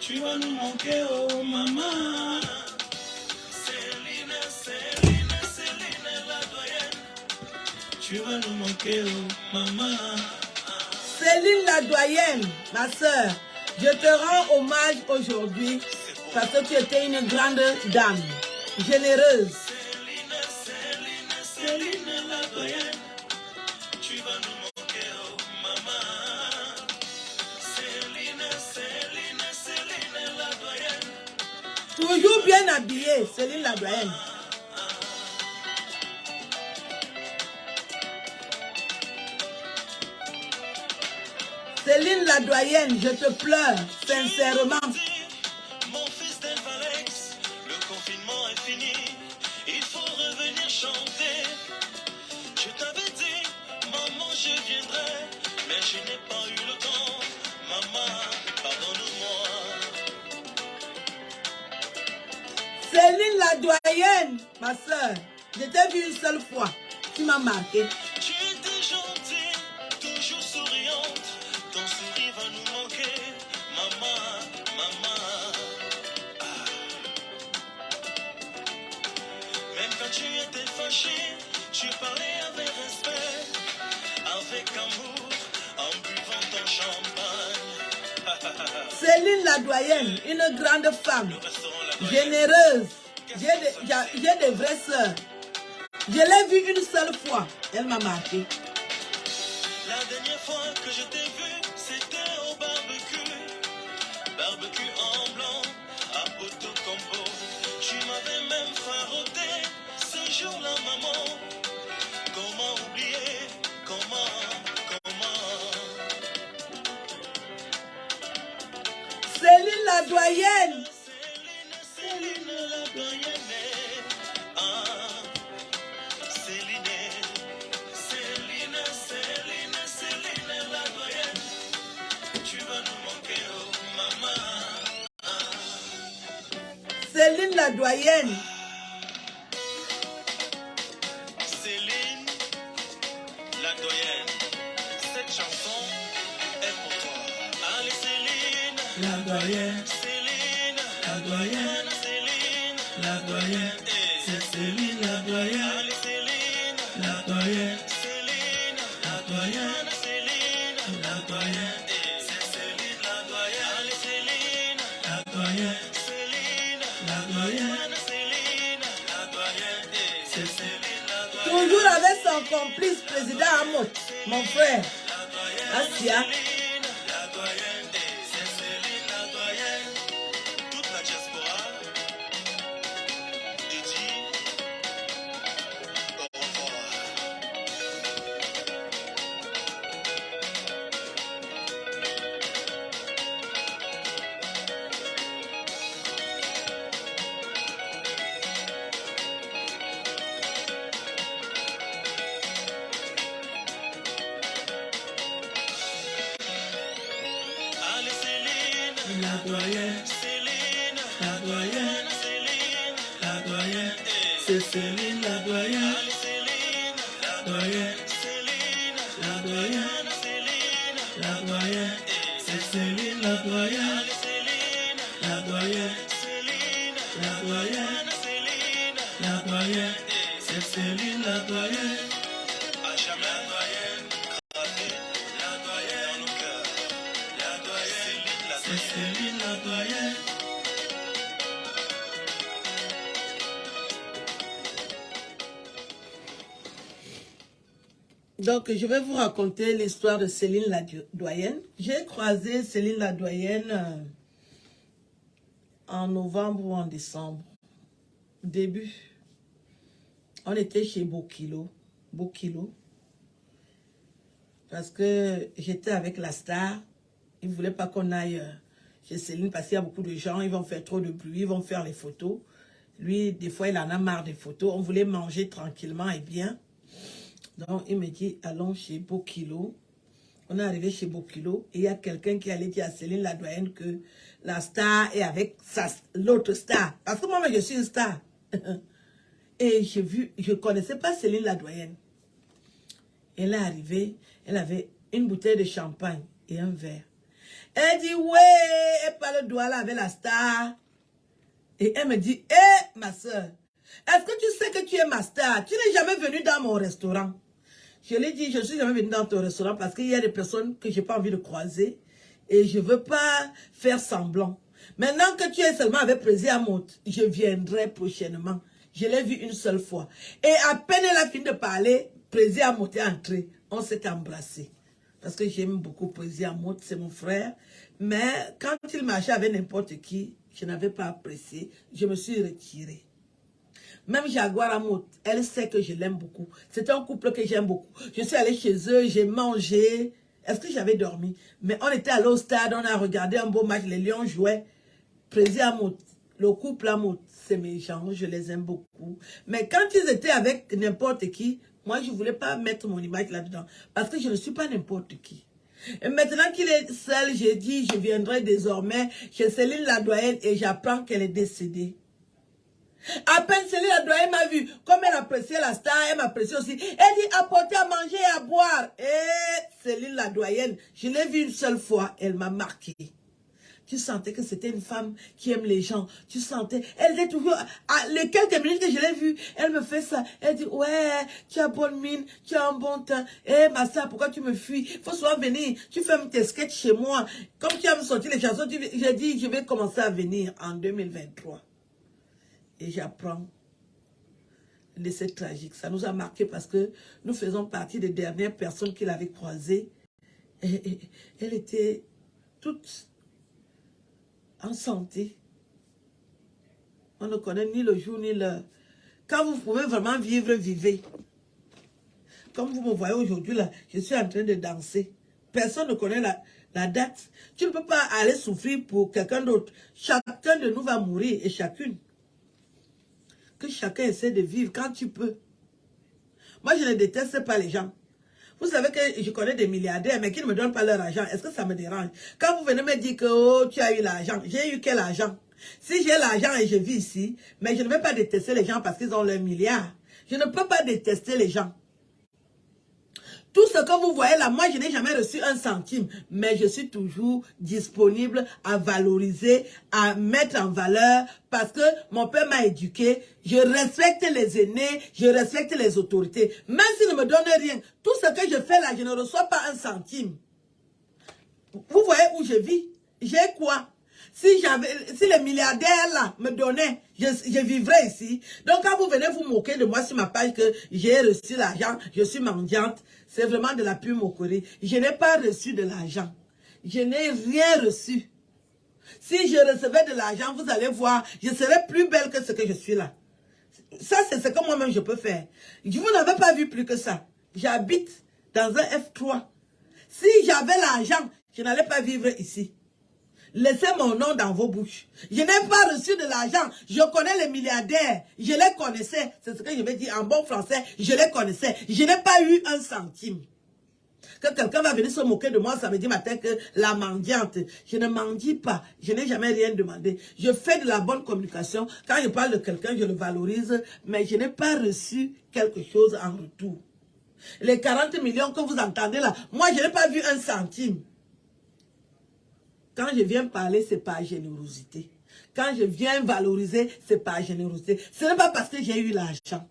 Tu vas nous manquer, oh maman. Céline la doyenne. Tu vas nous manquer, oh maman. Céline la doyenne, ma soeur, je te rends hommage aujourd'hui parce que tu étais une grande dame, généreuse. Céline la doyenne. Tu vas nous manquer, oh maman. Céline la doyenne. Toujours bien habillée, Céline la doyenne. Céline la doyenne, je te pleure, sincèrement. Mon fils d'Elvalex, le confinement est fini. Il faut revenir chanter. Je t'avais dit, maman, je viendrai, mais je n'ai pas eu le temps. Maman, pardonne-moi. Céline la doyenne, ma soeur, je t'ai vue une seule fois, tu m'as marqué. Tu étais gentille, toujours souriante. Ton sourire va nous manquer, maman, maman. Même quand tu étais fâchée, tu parlais avec respect, avec amour, en buvant ton champagne. Céline la doyenne, une grande femme, Le restaurant La Doyenne. généreuse. J'ai des vraies sœurs. Je l'ai vue une seule fois, elle m'a marqué. La dernière fois que je t'ai vu, c'était au barbecue. Barbecue en blanc, à Otocombo. Tu m'avais même faroté ce jour-là, maman. Comment oublier, comment. Céline la doyenne. Céline la doyenne. Ah, Céline la doyenne. Tu vas nous manquer, oh maman. Céline la doyenne. Céline la doyenne. Cette chanson est pour toi. Allez Céline la doyenne. Céline la doyenne. Céline la doyenne. C'est Céline la doyenne. Allez Céline la doyenne. Céline la doyenne. Céline la doyenne. C'est Céline la doyenne. Allez Céline la doyenne. Céline la doyenne. Céline la doyenne. C'est Céline la doyenne. Toujours avec son complice, président Amo, mon frère. Asia. La doyenne, c'est Céline la doyenne. Toute la diaspora te dit au revoir. Allez Céline, la doyenne. Céline, la doyenne. Céline, la doyenne. C'est Céline la doyenne. Allez Céline, la doyenne. Céline, la doyenne. Céline, la doyenne. C'est Céline la doyenne. Allez Céline, la doyenne. Céline, la doyenne. Céline, la doyenne. C'est Céline la doyenne. À jamais la doyenne. Gravée, la doyenne dans nos cœurs. La doyenne, c'est Céline la doyenne. Donc, je vais vous raconter l'histoire de Céline la doyenne. J'ai croisé Céline la doyenne en novembre ou en décembre. Début. On était chez Bokilo. Parce que j'étais avec la star. Ils ne voulaient pas qu'on aille chez Céline parce qu'il y a beaucoup de gens. Ils vont faire trop de bruit. Ils vont faire les photos. Lui, des fois, il en a marre des photos. On voulait manger tranquillement et bien. Donc, il me dit, allons chez Bokilo. On est arrivé chez Bokilo et il y a quelqu'un qui allait dire à Céline la doyenne que la star est avec l'autre star. Parce que moi, je suis une star. Et je ne connaissais pas Céline la doyenne. Elle est arrivée, elle avait une bouteille de champagne et un verre. Elle dit, ouais, elle parle doigt là avec la star. Et elle me dit, hé, ma soeur, est-ce que tu sais que tu es ma star? Tu n'es jamais venue dans mon restaurant. Je lui ai dit, je ne suis jamais venue dans ton restaurant parce qu'il y a des personnes que je n'ai pas envie de croiser et je ne veux pas faire semblant. Maintenant que tu es seulement avec Président Amout, je viendrai prochainement. Je l'ai vu une seule fois. Et à peine elle a fini de parler, Président Amout est entré. On s'est embrassé. Parce que j'aime beaucoup Président Amout, c'est mon frère. Mais quand il marchait avec n'importe qui, je n'avais pas apprécié. Je me suis retirée. Même Jaguar Amout, elle sait que je l'aime beaucoup. C'est un couple que j'aime beaucoup. Je suis allée chez eux, j'ai mangé. Est-ce que j'avais dormi? Mais on était allé au stade, on a regardé un beau match, les Lions jouaient. Président Amout, le couple Amout, c'est mes gens, je les aime beaucoup. Mais quand ils étaient avec n'importe qui, moi je ne voulais pas mettre mon image là-dedans. Parce que je ne suis pas n'importe qui. Et maintenant qu'il est seul, j'ai dit, je viendrai désormais chez Céline la doyenne et j'apprends qu'elle est décédée. À peine Céline la doyenne m'a vu, comme elle appréciait la star, elle m'apprécie aussi. Elle dit, apportez à manger et à boire. Et Céline la doyenne, je l'ai vue une seule fois, elle m'a marqué. Tu sentais que c'était une femme qui aime les gens. Tu sentais, elle était toujours, les quelques minutes que je l'ai vue, elle me fait ça. Elle dit, ouais, tu as bonne mine, tu as un bon teint. Eh, ma soeur, pourquoi tu me fuis? Il faut souvent venir. Tu fais tes sketchs chez moi. Comme tu as me sorti les chansons, j'ai dit, je vais commencer à venir en 2023. Et j'apprends le décès tragique. Ça nous a marqué parce que nous faisons partie des dernières personnes qu'il avait croisées. Et elle était toute en santé. On ne connaît ni le jour ni l'heure. Quand vous pouvez vraiment vivre, vivez. Comme vous me voyez aujourd'hui, là, je suis en train de danser. Personne ne connaît la date. Tu ne peux pas aller souffrir pour quelqu'un d'autre. Chacun de nous va mourir et chacune. Que chacun essaie de vivre quand tu peux. Moi, je ne déteste pas les gens. Vous savez que je connais des milliardaires, mais qui ne me donnent pas leur argent. Est-ce que ça me dérange? Quand vous venez me dire que oh, tu as eu l'argent, j'ai eu quel argent? Si j'ai l'argent et je vis ici, mais je ne vais pas détester les gens parce qu'ils ont leurs milliards. Je ne peux pas détester les gens. Tout ce que vous voyez là, moi je n'ai jamais reçu un centime, mais je suis toujours disponible à valoriser, à mettre en valeur, parce que mon père m'a éduqué, je respecte les aînés, je respecte les autorités. Même s'ils ne me donnent rien, tout ce que je fais là, je ne reçois pas un centime. Vous voyez où je vis? J'ai quoi? Si les milliardaires là me donnaient, je vivrais ici. Donc quand vous venez vous moquer de moi sur ma page que j'ai reçu l'argent, je suis mendiante, c'est vraiment de la pure moquerie. Je n'ai pas reçu de l'argent. Je n'ai rien reçu. Si je recevais de l'argent, vous allez voir, je serais plus belle que ce que je suis là. Ça, c'est ce que moi-même je peux faire. Vous n'avez pas vu plus que ça. J'habite dans un F3. Si j'avais l'argent, je n'allais pas vivre ici. Laissez mon nom dans vos bouches. Je n'ai pas reçu de l'argent. Je connais les milliardaires. Je les connaissais. C'est ce que je vais dire en bon français. Je les connaissais. Je n'ai pas eu un centime. Que quelqu'un va venir se moquer de moi samedi matin que la mendiante. Je ne mendie pas. Je n'ai jamais rien demandé. Je fais de la bonne communication. Quand je parle de quelqu'un, je le valorise. Mais je n'ai pas reçu quelque chose en retour. Les 40 millions que vous entendez là, moi je n'ai pas vu un centime. Quand je viens parler, c'est par générosité. Quand je viens valoriser, c'est par générosité. Ce n'est pas parce que j'ai eu l'argent.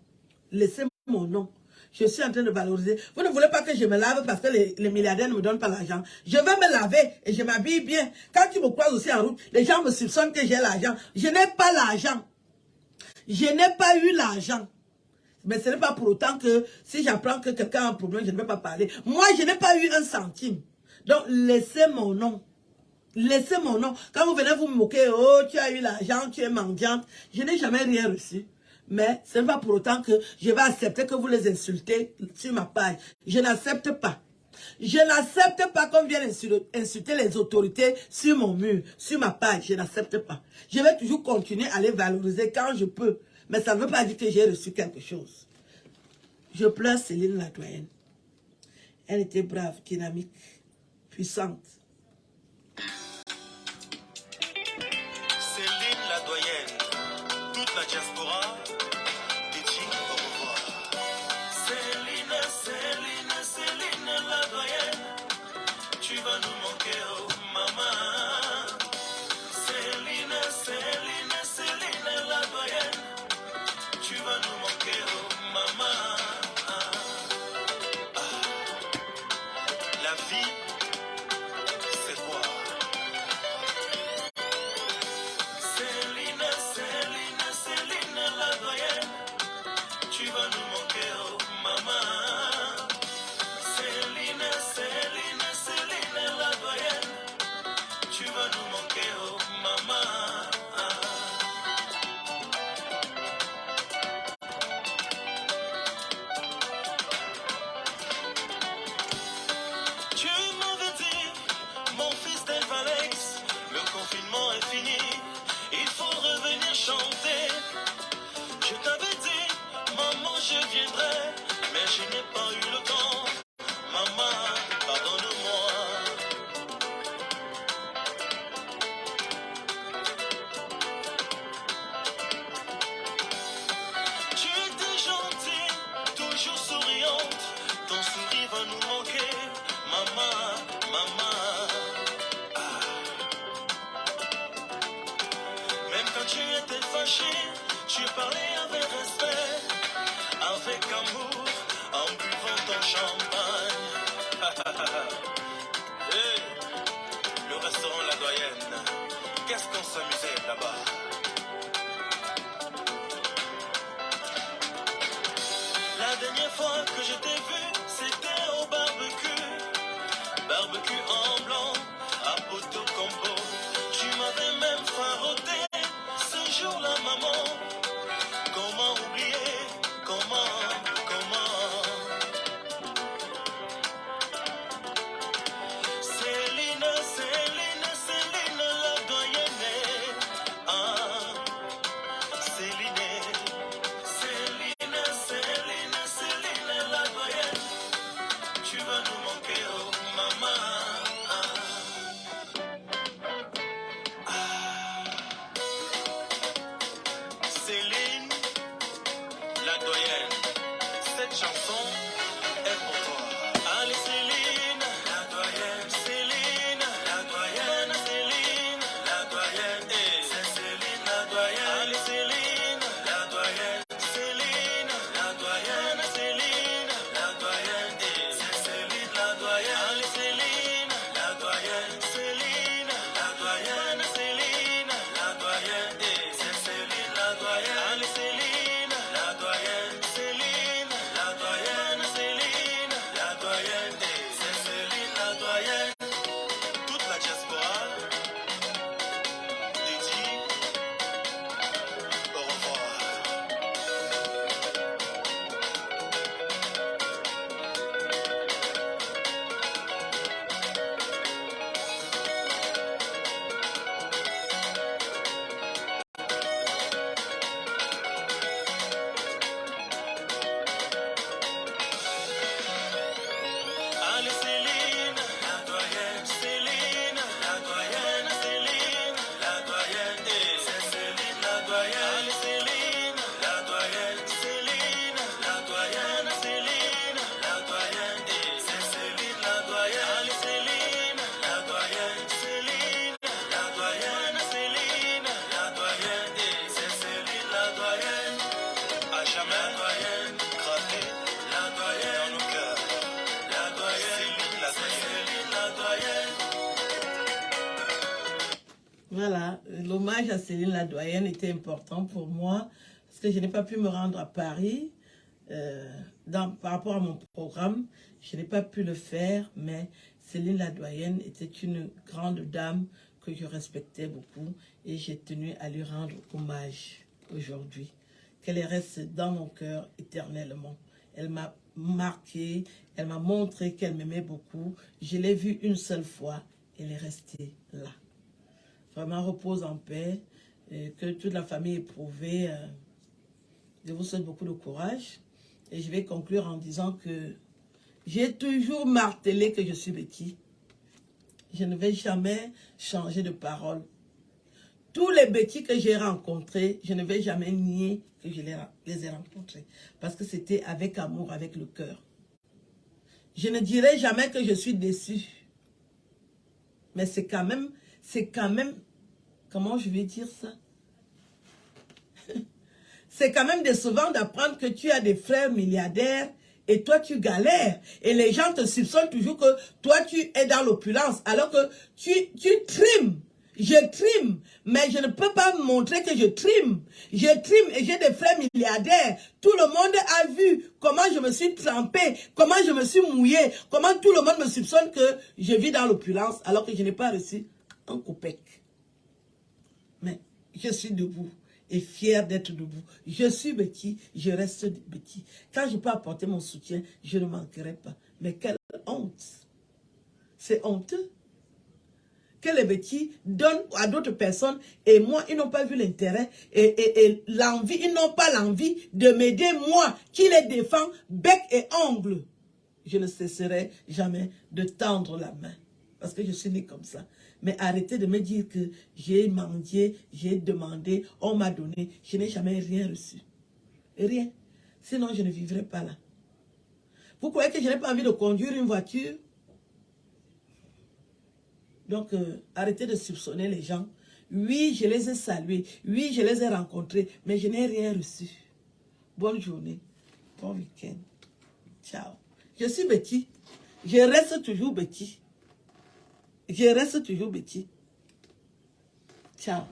Laissez mon nom. Je suis en train de valoriser. Vous ne voulez pas que je me lave parce que les milliardaires ne me donnent pas l'argent. Je vais me laver et je m'habille bien. Quand tu me croises aussi en route, les gens me soupçonnent que j'ai l'argent. Je n'ai pas l'argent. Je n'ai pas eu l'argent. Mais ce n'est pas pour autant que si j'apprends que quelqu'un a un problème, je ne vais pas parler. Moi, je n'ai pas eu un centime. Donc, laissez mon nom. Laissez mon nom. Quand vous venez vous moquer, oh, tu as eu l'argent, tu es mendiante. Je n'ai jamais rien reçu. Mais ce n'est pas pour autant que je vais accepter que vous les insultez sur ma page. Je n'accepte pas. Je n'accepte pas qu'on vienne insulter les autorités sur mon mur, sur ma page. Je n'accepte pas. Je vais toujours continuer à les valoriser quand je peux. Mais ça ne veut pas dire que j'ai reçu quelque chose. Je pleure Céline la doyenne. Elle était brave, dynamique, puissante. Céline la doyenne, toute la diaspora, dit au revoir. Céline, Céline, Céline la doyenne, tu vas nous manquer, oh maman. vie, c'est quoi? Céline, Céline, Céline la doyenne, tu vas nous manquer, oh maman. Céline, Céline, Céline la doyenne, tu vas nous manquer, oh maman. Tu m'avais dit, mon fils d'Elvalex, le confinement est fini, il faut revenir chanter. Je t'avais dit, maman, je viendrai, mais je n'ai pas eu le temps. Maman, pardonne-moi. Tu étais gentille, toujours souriante, ton sourire va nous manquer. Maman, maman. Même quand tu étais fâché, tu parlais avec respect, avec amour, en buvant ton champagne. Hey, le restaurant La Doyenne, qu'est-ce qu'on s'amusait là-bas. La dernière fois que je t'ai vu, c'était au barbecue. Barbecue en blanc, à Poto Combo. Tu m'avais même faroté ce jour-là, maman. Comment oublier, comment Céline, Céline, Céline la doyenne. Ah, Céline, Céline, Céline, Céline la doyenne. Tu vas nous manquer, oh maman. Céline, la doyenne, cette chanson est pour toi. Allez Céline, la doyenne, Céline, la doyenne, Céline, la doyenne, c'est Céline, la doyenne. Allez Céline, la doyenne, Céline, la doyenne, Céline, la doyenne, c'est Céline, la doyenne. Allez Céline, la doyenne, Céline, la doyenne, Céline, la doyenne, c'est Céline, la doyenne. Allez Céline, la doyenne, Céline, la doyenne, Céline, la doyenne, c'est Céline, la doyenne. Toute la diaspora dédie au revoir. Allez Céline, la doyenne, Céline, la doyenne, Céline, la doyenne, c'est Céline, la doyenne. Allez Céline, la doyenne, Céline, la doyenne, Céline, la doyenne, c'est Céline, la doyenne. Allez Céline, la doyenne, Céline, la doyenne, Céline, la doyenne, c'est Céline, la doyenne. À jamais la doyenne, gravée, la doyenne dans nos cœurs. La doyenne, Céline, la doyenne. Voilà, l'hommage à Céline la doyenne était important pour moi parce que je n'ai pas pu me rendre à Paris par rapport à mon programme. Je n'ai pas pu le faire, mais Céline la doyenne était une grande dame que je respectais beaucoup et j'ai tenu à lui rendre hommage aujourd'hui. Qu'elle reste dans mon cœur éternellement. Elle m'a marqué, elle m'a montré qu'elle m'aimait beaucoup. Je l'ai vue une seule fois, elle est restée là. Vraiment, repose en paix, que toute la famille éprouvée, je vous souhaite beaucoup de courage. Et je vais conclure en disant que j'ai toujours martelé que je suis Betty. Je ne vais jamais changer de parole. Tous les Betty que j'ai rencontrés, je ne vais jamais nier que je les ai rencontrés. Parce que c'était avec amour, avec le cœur. Je ne dirai jamais que je suis déçue. Mais c'est quand même, comment je vais dire ça? C'est quand même décevant d'apprendre que tu as des frères milliardaires et toi tu galères. Et les gens te soupçonnent toujours que toi tu es dans l'opulence. Alors que tu trimes. Je trime, mais je ne peux pas montrer que je trime. Je trime et j'ai des frères milliardaires. Tout le monde a vu comment je me suis trempée, comment je me suis mouillée, comment tout le monde me soupçonne que je vis dans l'opulence alors que je n'ai pas reçu un copec. Mais je suis debout et fière d'être debout. Je suis Betty, je reste Betty. Quand je peux apporter mon soutien, je ne manquerai pas. Mais quelle honte! C'est honteux que les Betty donnent à d'autres personnes et moi, ils n'ont pas vu l'intérêt et l'envie, ils n'ont pas l'envie de m'aider, moi, qui les défends bec et ongle. Je ne cesserai jamais de tendre la main parce que je suis née comme ça. Mais arrêtez de me dire que j'ai mendié, j'ai demandé, on m'a donné. Je n'ai jamais rien reçu. Rien. Sinon, je ne vivrai pas là. Vous croyez que je n'ai pas envie de conduire une voiture? Donc, arrêtez de soupçonner les gens. Oui, je les ai salués. Oui, je les ai rencontrés. Mais je n'ai rien reçu. Bonne journée. Bon week-end. Ciao. Je suis Betty. Je reste toujours Betty. Je reste toujours Betty. Ciao.